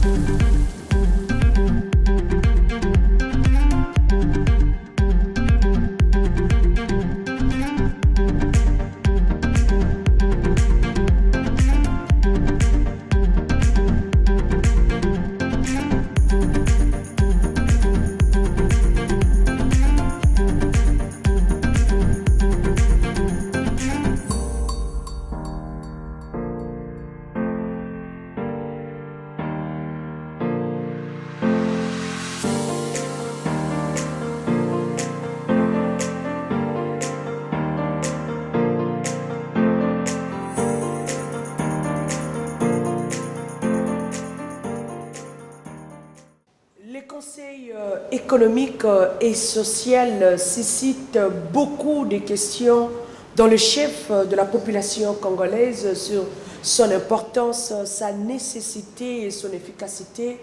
Le Conseil économique et social suscite beaucoup de questions dans le chef de la population congolaise sur son importance, sa nécessité et son efficacité.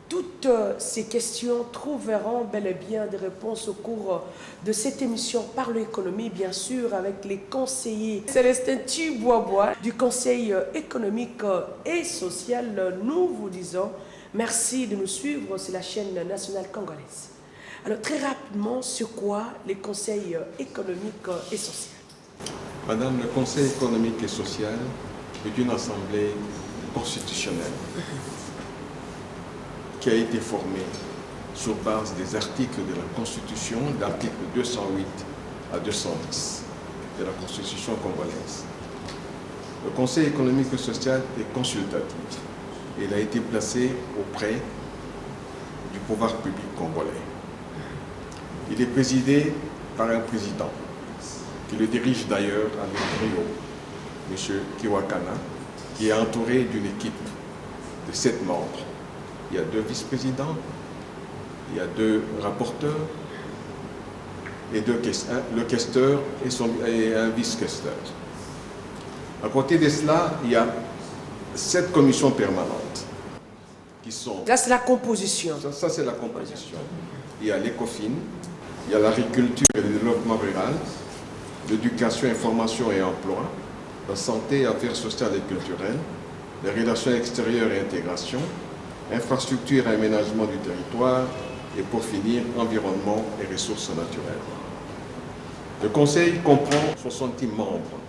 Toutes ces questions trouveront bel et bien des réponses au cours de cette émission Parlons Économie, bien sûr, avec les conseillers Célestin Tchiboaboua du Conseil économique et social. Nous vous disons merci de nous suivre sur la chaîne nationale congolaise. Alors, très rapidement, sur quoi les conseils économiques et sociaux? Madame, le Conseil économique et social est une assemblée constitutionnelle qui a été formée sur base des articles de la Constitution, l'article 208 à 210 de la Constitution congolaise. Le Conseil économique et social est consultatif. Il a été placé auprès du pouvoir public congolais. Il est présidé par un président qui le dirige d'ailleurs avec brio, M. Kiwakana, qui est entouré d'une équipe de 7 membres. Il y a 2 vice-présidents, il y a 2 rapporteurs et le questeur et un vice-questeur. À côté de cela, il y a 7 commissions permanentes qui sont... Là, c'est la composition. Ça c'est la composition. Il y a l'ECOFIN, il y a l'agriculture et le développement rural, l'éducation, information et emploi, la santé, affaires sociales et culturelles, les relations extérieures et intégration, infrastructure et aménagement du territoire, et pour finir, environnement et ressources naturelles. Le Conseil comprend 70 membres.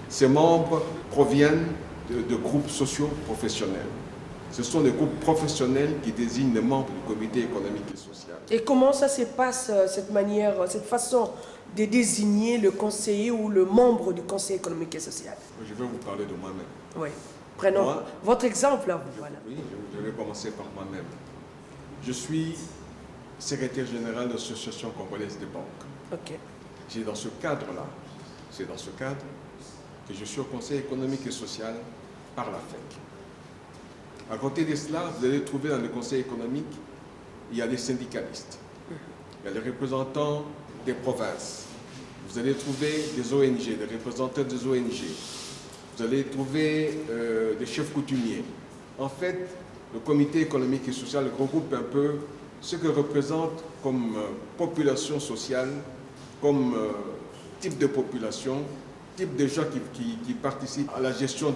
Ces membres proviennent de groupes sociaux professionnels. Ce sont des groupes professionnels qui désignent les membres du comité économique et social. Et comment ça se passe, cette manière, cette façon de désigner le conseiller ou le membre du Conseil économique et social? Je vais vous parler de moi-même. Oui. Prenons votre exemple. Là, voilà. Oui, je vais commencer par moi-même. Je suis secrétaire général de l'Association congolaise des banques. Ok. C'est dans ce cadre-là, que je suis au Conseil économique et social par la FEC. À côté de cela, vous allez trouver dans le Conseil économique, il y a des syndicalistes, il y a les représentants des provinces, vous allez trouver des ONG, des représentants des ONG, vous allez trouver des chefs coutumiers. En fait, le comité économique et social regroupe un peu ce que représente comme population sociale, comme type de population, type de gens qui participent à la gestion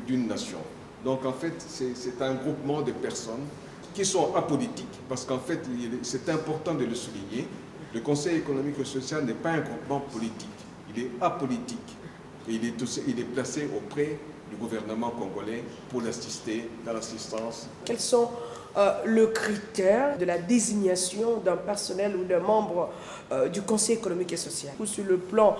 d'une nation. Donc en fait, c'est un groupement de personnes qui sont apolitiques, parce qu'en fait, c'est important de le souligner, le Conseil économique et social n'est pas un groupement politique, il est apolitique. Et il est placé auprès du gouvernement congolais pour l'assister dans l'assistance. Quels sont les critères de la désignation d'un personnel ou d'un membre du Conseil économique et social? Ou sur le plan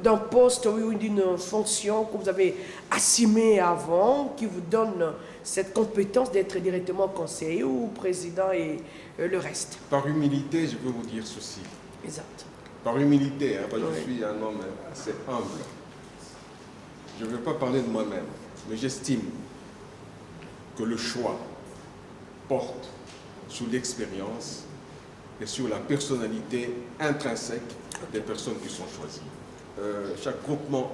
d'un poste ou d'une fonction que vous avez assumée avant, qui vous donne cette compétence d'être directement conseiller ou président et le reste? Par humilité, je peux vous dire ceci. Exact. Par humilité, hein, parce que je suis un homme assez humble. Je ne veux pas parler de moi-même, mais j'estime que le choix porte sur l'expérience et sur la personnalité intrinsèque des personnes qui sont choisies. Chaque groupement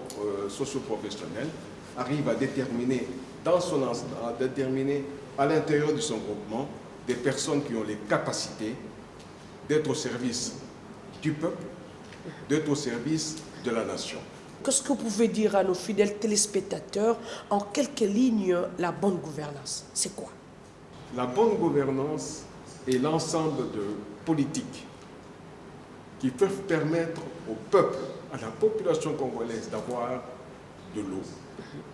socio-professionnel arrive à déterminer, à l'intérieur de son groupement des personnes qui ont les capacités d'être au service du peuple, d'être au service de la nation. Qu'est-ce que vous pouvez dire à nos fidèles téléspectateurs en quelques lignes la bonne gouvernance? C'est quoi? La bonne gouvernance est l'ensemble de politiques qui peuvent permettre au peuple, à la population congolaise d'avoir de l'eau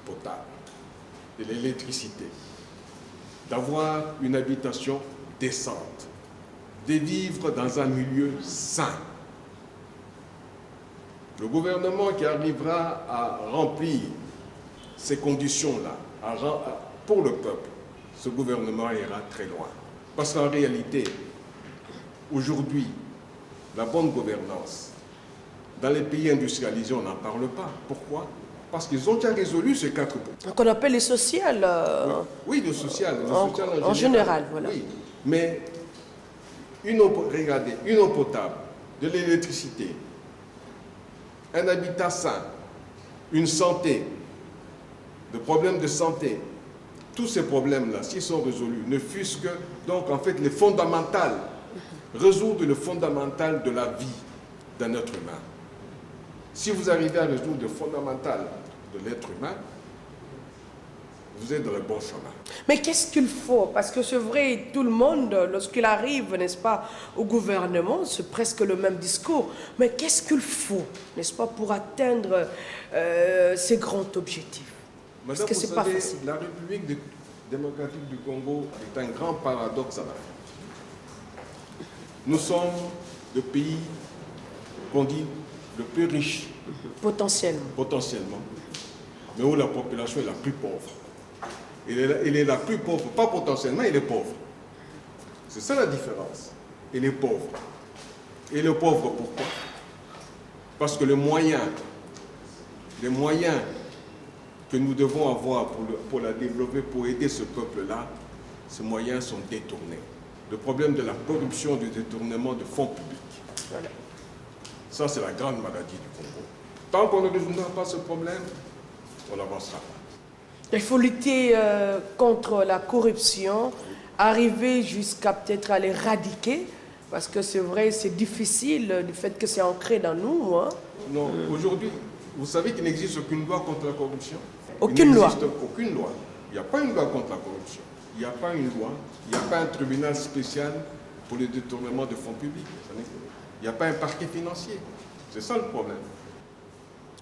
potable, de l'électricité, d'avoir une habitation décente, de vivre dans un milieu sain. Le gouvernement qui arrivera à remplir ces conditions-là pour le peuple, ce gouvernement ira très loin. Parce qu'en réalité, aujourd'hui, la bonne gouvernance, dans les pays industrialisés, on n'en parle pas. Pourquoi? Parce qu'ils ont déjà résolu ces 4 points. Qu'on appelle les sociales. Oui, le social. En général, voilà. Oui. Mais regardez, une eau potable, de l'électricité, un habitat sain, une santé, des problèmes de santé, tous ces problèmes-là, s'ils sont résolus, ne fût-ce que, donc en fait, les fondamentales, résoudre le fondamental de la vie d'un être humain. Si vous arrivez à résoudre le fondamental de l'être humain, vous êtes dans le bon chemin. Mais qu'est-ce qu'il faut? Parce que c'est vrai, tout le monde, lorsqu'il arrive, n'est-ce pas, au gouvernement, c'est presque le même discours. Mais qu'est-ce qu'il faut, n'est-ce pas, pour atteindre ces grands objectifs? Madame, parce que c'est pas facile. La République démocratique du Congo est un grand paradoxe en Afrique. Nous sommes le pays qu'on dit le plus riche. Potentiellement. Mais où la population est la plus pauvre. Elle est la plus pauvre, pas potentiellement, elle est pauvre. C'est ça la différence. Elle est pauvre. Et elle est pauvre pourquoi? Parce que les moyens que nous devons avoir pour la développer, pour aider ce peuple-là, ces moyens sont détournés. Le problème de la corruption, du détournement de fonds publics. Voilà. Ça, c'est la grande maladie du Congo. Tant qu'on ne résoudra pas ce problème, on n'avancera pas. Il faut lutter contre la corruption, arriver jusqu'à peut-être à l'éradiquer, parce que c'est vrai, c'est difficile du fait que c'est ancré dans nous. Hein. Non, aujourd'hui, vous savez qu'il n'existe aucune loi contre la corruption. Aucune loi. Aucune loi. Il n'y a pas une loi contre la corruption. Il n'y a pas une loi. Il n'y a pas un tribunal spécial pour le détournement de fonds publics. Il n'y a pas un parquet financier. C'est ça le problème.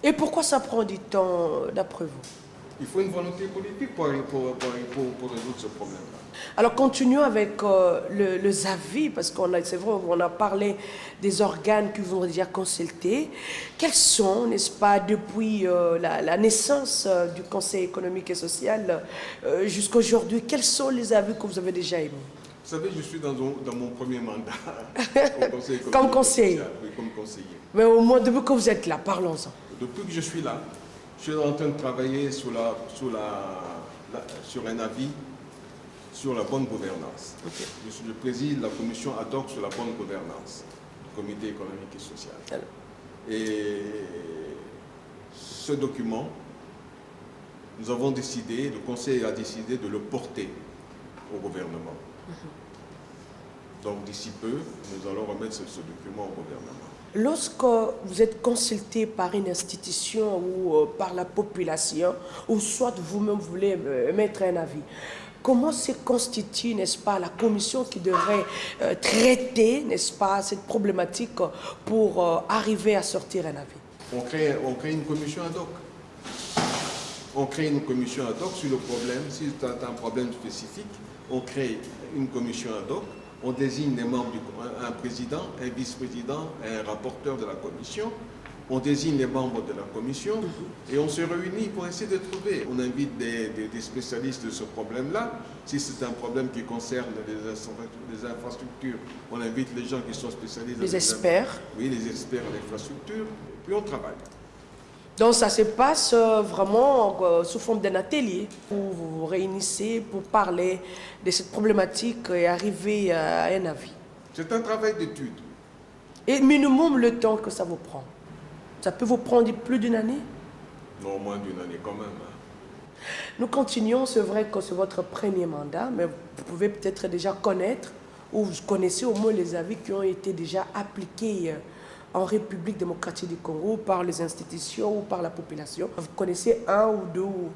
Et pourquoi ça prend du temps, d'après vous? Il faut une volonté politique pour résoudre ce problème-là. Alors continuons avec les avis, parce c'est vrai, on a parlé des organes qui vous ont déjà consultés. Quels sont, n'est-ce pas, depuis la naissance du Conseil économique et social jusqu'à aujourd'hui, quels sont les avis que vous avez déjà émis? Vous savez, je suis dans mon premier mandat au Conseil économique comme conseiller. Et social, oui, comme conseiller. Mais au moins, depuis que vous êtes là, parlons-en. Depuis que je suis là, je suis en train de travailler sur un avis sur la bonne gouvernance. Okay. Je préside la commission ad hoc sur la bonne gouvernance du Comité économique et social. Alors. Et ce document, nous avons décidé, le Conseil a décidé de le porter au gouvernement. Donc d'ici peu, nous allons remettre ce document au gouvernement. Lorsque vous êtes consulté par une institution ou par la population, ou soit vous-même voulez mettre un avis, comment se constitue, n'est-ce pas, la commission qui devrait traiter, n'est-ce pas, cette problématique pour arriver à sortir un avis? On crée une commission ad hoc. On crée une commission ad hoc sur le problème. Si c'est un problème spécifique, on crée une commission ad hoc. On désigne les membres, un président, un vice-président, un rapporteur de la commission. On désigne les membres de la commission et on se réunit pour essayer de trouver. On invite des spécialistes de ce problème-là. Si c'est un problème qui concerne les infrastructures, on invite les gens qui sont spécialisés. Les experts. Oui, les experts en infrastructure. Puis on travaille. Donc ça se passe vraiment sous forme d'un atelier où vous vous réunissez pour parler de cette problématique et arriver à un avis. C'est un travail d'étude. Et minimum le temps que ça vous prend? Ça peut vous prendre plus d'une année? Non, moins d'une année quand même. Hein. Nous continuons, c'est vrai que c'est votre premier mandat, mais vous pouvez peut-être déjà connaître, ou vous connaissez au moins les avis qui ont été déjà appliqués en République démocratique du Congo par les institutions ou par la population. Vous connaissez un ou deux, ou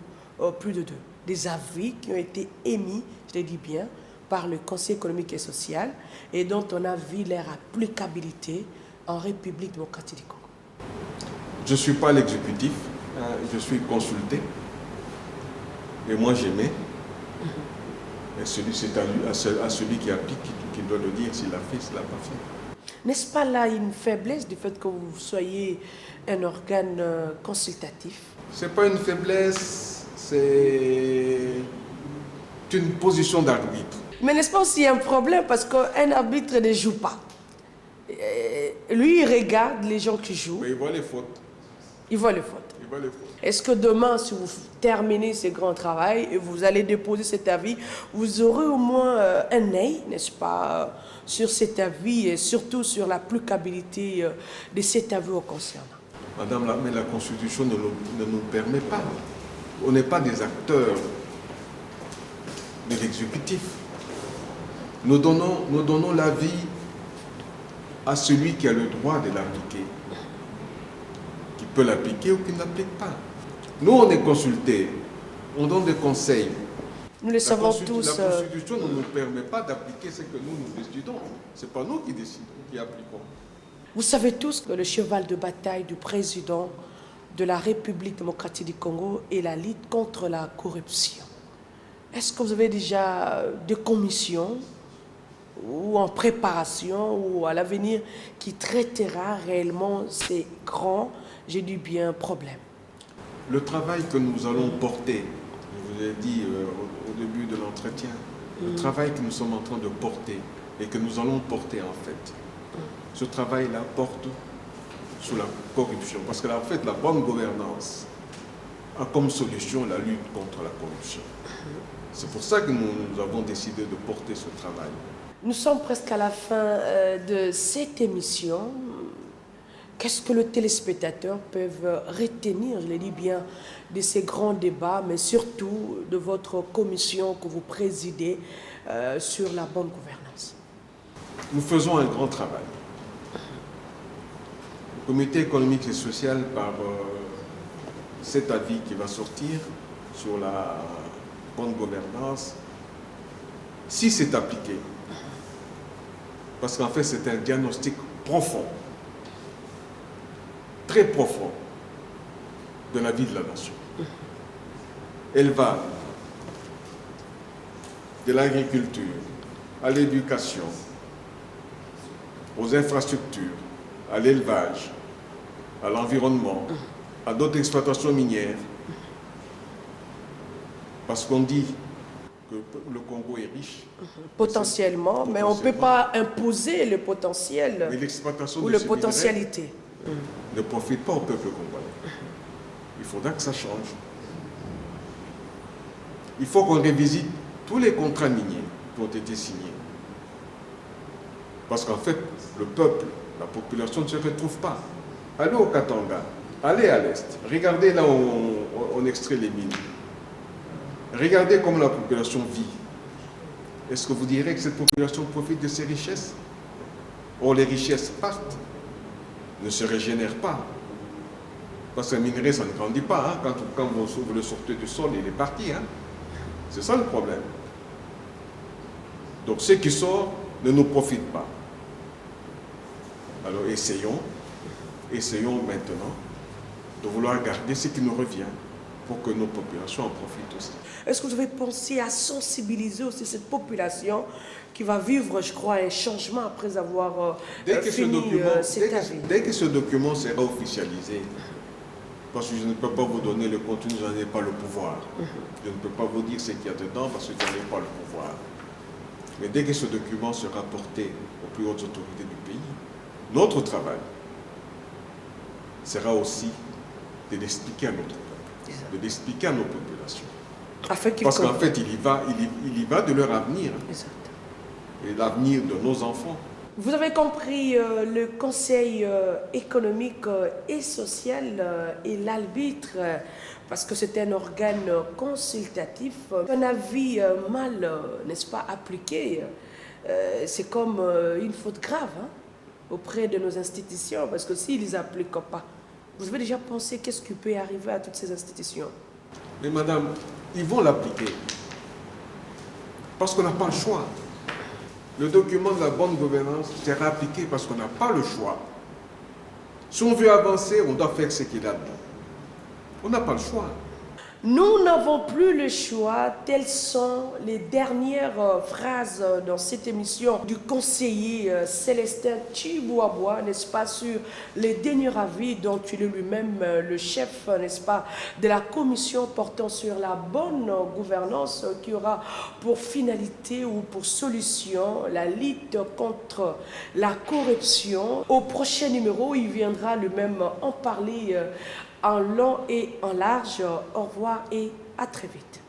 plus de deux, des avis qui ont été émis, je le dis bien, par le Conseil économique et social et dont on a vu leur applicabilité en République démocratique du Congo? Je ne suis pas l'exécutif, je suis consulté. Et moi j'aimais. Et c'est à celui qui applique qui doit le dire s'il l'a fait, s'il l'a pas fait. N'est-ce pas là une faiblesse du fait que vous soyez un organe consultatif? Ce n'est pas une faiblesse, c'est une position d'arbitre. Mais n'est-ce pas aussi un problème parce qu'un arbitre ne joue pas? Lui, il regarde les gens qui jouent. Mais il voit les fautes. Il voit les fautes. Il voit les fautes. Est-ce que demain, si vous terminez ce grand travail et vous allez déposer cet avis, vous aurez au moins un œil, n'est-ce pas, sur cet avis et surtout sur l'applicabilité de cet avis au concernant? Madame, mais la Constitution ne nous permet pas. On n'est pas des acteurs de l'exécutif. Nous donnons l'avis à celui qui a le droit de l'appliquer, qui peut l'appliquer ou qui ne l'applique pas. Nous, on est consultés, on donne des conseils. Nous le savons tous. La Constitution ne nous permet pas d'appliquer ce que nous décidons. Ce n'est pas nous qui décidons, qui appliquons. Vous savez tous que le cheval de bataille du président de la République démocratique du Congo est la lutte contre la corruption. Est-ce que vous avez déjà des commissions ou en préparation ou à l'avenir qui traitera réellement ces grands, j'ai dit bien, problèmes? Le travail que nous allons porter, je vous ai dit au début de l'entretien, le travail que nous sommes en train de porter et que nous allons porter en fait, ce travail-là porte sur la corruption. Parce que en fait, la bonne gouvernance a comme solution la lutte contre la corruption. C'est pour ça que nous avons décidé de porter ce travail. Nous sommes presque à la fin de cette émission. Qu'est-ce que les téléspectateurs peuvent retenir, je le dis bien, de ces grands débats, mais surtout de votre commission que vous présidez sur la bonne gouvernance? Nous faisons un grand travail. Le comité économique et social, par cet avis qui va sortir sur la bonne gouvernance, si c'est appliqué, parce qu'en fait c'est un diagnostic profond, très profond de la vie de la nation. Elle va de l'agriculture à l'éducation, aux infrastructures, à l'élevage, à l'environnement, à d'autres exploitations minières. Parce qu'on dit que le Congo est riche. Potentiellement, mais on ne peut pas imposer le potentiel ou la potentialité. Ne profite pas au peuple congolais. Il faudra que ça change. Il faut qu'on révisite tous les contrats miniers qui ont été signés. Parce qu'en fait, le peuple, la population ne se retrouve pas. Allez au Katanga, allez à l'Est, regardez là où on extrait les mines. Regardez comment la population vit. Est-ce que vous direz que cette population profite de ces richesses? Or, les richesses partent, ne se régénèrent pas. Parce qu'un minerai, ça ne grandit pas. Hein. Quand vous le sortez du sol, il est parti. Hein. C'est ça le problème. Donc, ce qui sort ne nous profite pas. Alors, essayons maintenant de vouloir garder ce qui nous revient pour que nos populations en profitent aussi. Est-ce que vous avez pensé à sensibiliser aussi cette population qui va vivre, je crois, un changement après avoir fini cet avis? Dès que ce document sera officialisé, parce que je ne peux pas vous donner le contenu, je n'en ai pas le pouvoir. Je ne peux pas vous dire ce qu'il y a dedans parce que je n'en ai pas le pouvoir. Mais dès que ce document sera porté aux plus hautes autorités du pays, notre travail sera aussi de l'expliquer à notre peuple, de l'expliquer à nos populations. Parce qu'en fait, il y va de leur avenir. Exact. Et l'avenir de nos enfants. Vous avez compris, le Conseil économique et social est l'arbitre, parce que c'est un organe consultatif. Un avis mal, n'est-ce pas, appliqué, c'est comme une faute grave auprès de nos institutions, parce que s'ils les appliquent pas, vous avez déjà pensé qu'est-ce qui peut arriver à toutes ces institutions? Mais madame, ils vont l'appliquer. Parce qu'on n'a pas le choix. Le document de la bonne gouvernance sera appliqué parce qu'on n'a pas le choix. Si on veut avancer, on doit faire ce qu'il y a dedans. On n'a pas le choix. Nous n'avons plus le choix, telles sont les dernières phrases dans cette émission du conseiller Célestin Chibouaboua, n'est-ce pas, sur les derniers avis dont il est lui-même le chef, n'est-ce pas, de la commission portant sur la bonne gouvernance qui aura pour finalité ou pour solution la lutte contre la corruption. Au prochain numéro, il viendra lui-même en parler en long et en large. Au revoir et à très vite.